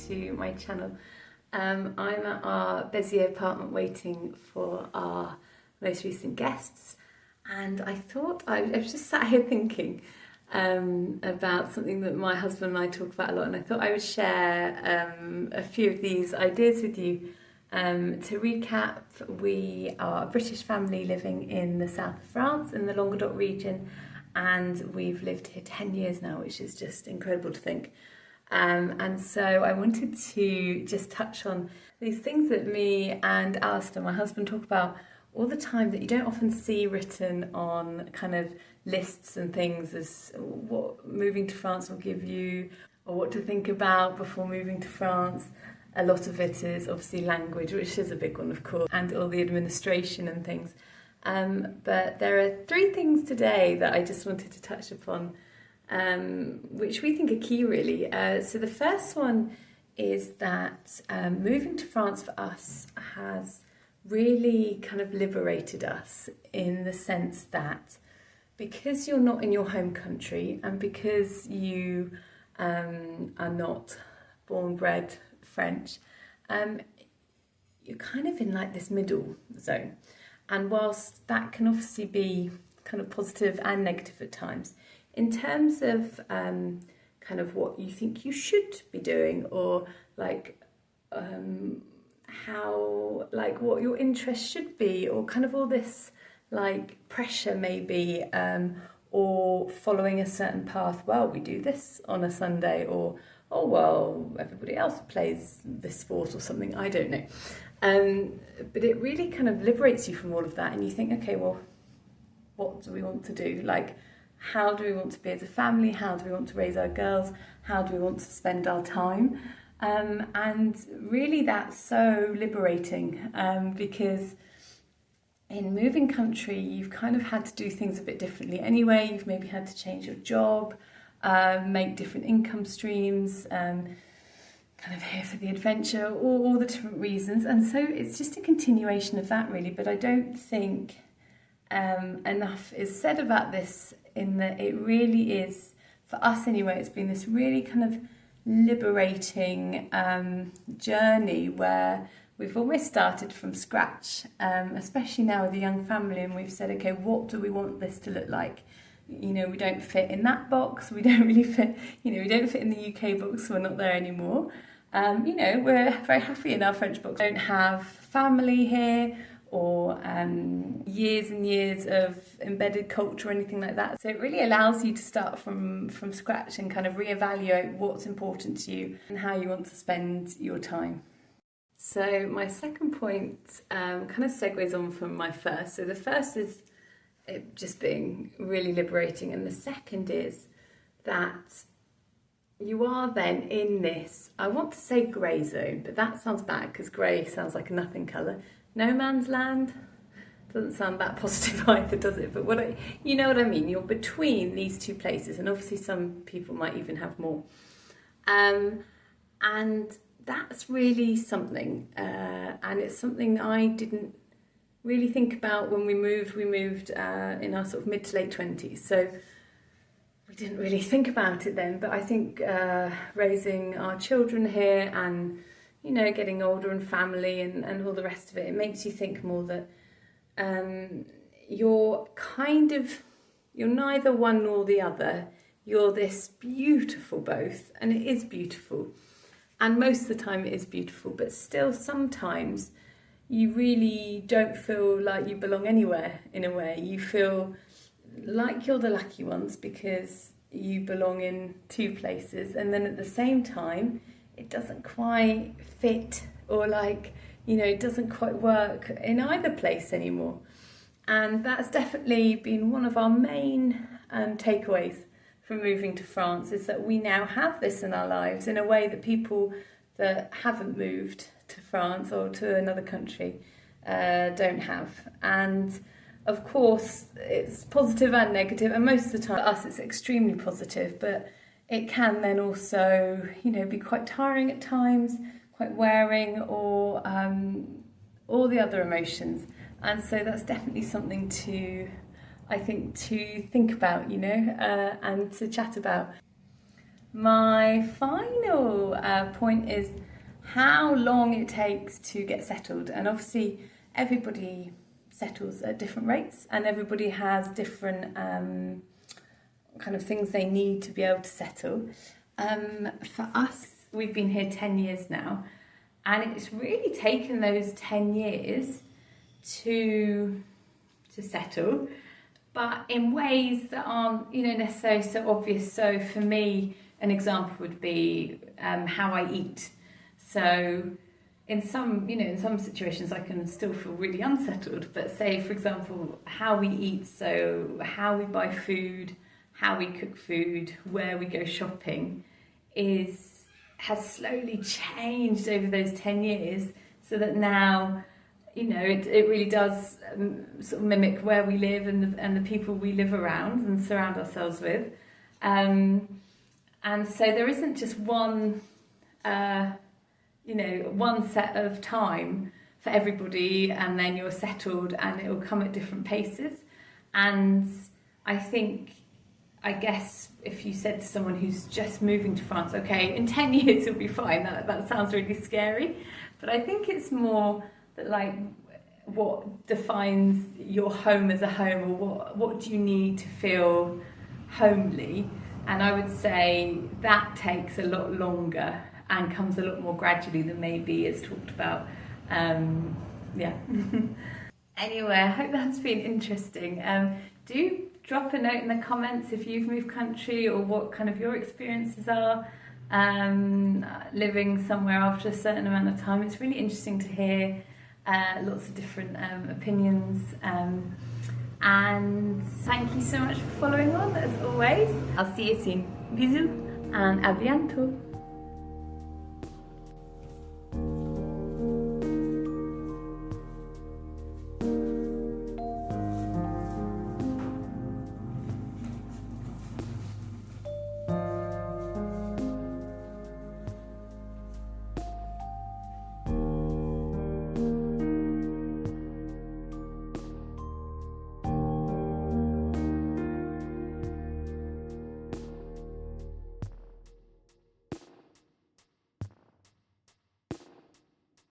to my channel. I'm at our Bezier apartment waiting for our most recent guests, and I thought I was just sat here thinking about something that my husband and I talk about a lot, and I thought I would share a few of these ideas with you. To recap, we are a British family living in the south of France in the Languedoc region, and we've lived here 10 years now, which is just incredible to think. And so I wanted to just touch on these things that me and Alistair, my husband, talk about all the time that you don't often see written on kind of lists and things as what moving to France will give you, or what to think about before moving to France. A lot of it is obviously language, which is a big one, of course, and all the administration and things. But there are three things today that I just wanted to touch upon, which we think are key, really. So the first one is that moving to France for us has really kind of liberated us, in the sense that because you're not in your home country and because you are not born, bred French, you're kind of in like this middle zone. And whilst that can obviously be kind of positive and negative at times, in terms of kind of what you think you should be doing, or like how, like what your interests should be, or kind of all this like pressure maybe, or following a certain path. Well, we do this on a Sunday, or oh well, everybody else plays this sport or something, I don't know. But it really kind of liberates you from all of that, and you think, okay, well, what do we want to do? Like, how do we want to be as a family? How do we want to raise our girls? How do we want to spend our time? And really that's so liberating, because in moving country, you've kind of had to do things a bit differently anyway. You've maybe had to change your job, make different income streams, kind of here for the adventure, all the different reasons. And so it's just a continuation of that, really. But I don't think enough is said about this, in that it really is, for us anyway, it's been this really kind of liberating journey where we've almost started from scratch, especially now with a young family, and we've said, okay, what do we want this to look like? You know, we don't fit in that box, we don't really fit, you know, we don't fit in the UK box, so we're not there anymore. You know, we're very happy in our French box. We don't have family here, or years and years of embedded culture or anything like that. So it really allows you to start from scratch and kind of reevaluate what's important to you and how you want to spend your time. So my second point kind of segues on from my first. So the first is it just being really liberating, and the second is that you are then in this, I want to say grey zone, but that sounds bad because grey sounds like a nothing colour. No man's land doesn't sound that positive either, does it? But you know what I mean? You're between these two places, and obviously some people might even have more. And that's really something, and it's something I didn't really think about when we moved. We moved in our sort of mid to late 20s, so we didn't really think about it then. But I think raising our children here, and you know, getting older and family and all the rest of it, it makes you think more that you're neither one nor the other. You're this beautiful both, and it is beautiful, and most of the time it is beautiful, but still sometimes you really don't feel like you belong anywhere. In a way, you feel like you're the lucky ones because you belong in two places, and then at the same time it doesn't quite fit, or like, you know, it doesn't quite work in either place anymore. And that's definitely been one of our main takeaways from moving to France, is that we now have this in our lives in a way that people that haven't moved to France or to another country don't have. And of course it's positive and negative, and most of the time for us it's extremely positive, but it can then also, you know, be quite tiring at times, quite wearing, or all the other emotions. And so that's definitely something to think about, you know, and to chat about. My final point is how long it takes to get settled. And obviously, everybody settles at different rates, and everybody has different kind of things they need to be able to settle. For us, we've been here 10 years now, and it's really taken those 10 years to settle, but in ways that aren't, necessarily so obvious. So for me, an example would be how I eat. So in some situations I can still feel really unsettled, but say, for example, how we eat, so how we buy food, how we cook food, where we go shopping, has slowly changed over those 10 years, so that now, it really does sort of mimic where we live and the people we live around and surround ourselves with. And so there isn't just one set of time for everybody, and then you're settled, and it will come at different paces. And I guess if you said to someone who's just moving to France, okay, in 10 years you'll be fine, that sounds really scary. But I think it's more that, like, what defines your home as a home, or what do you need to feel homely? And I would say that takes a lot longer and comes a lot more gradually than maybe is talked about. Yeah. Anyway, I hope that's been interesting. Do drop a note in the comments if you've moved country, or what kind of your experiences are living somewhere after a certain amount of time. It's really interesting to hear lots of different opinions. And thank you so much for following on, as always. I'll see you soon. Bisous and à bientôt.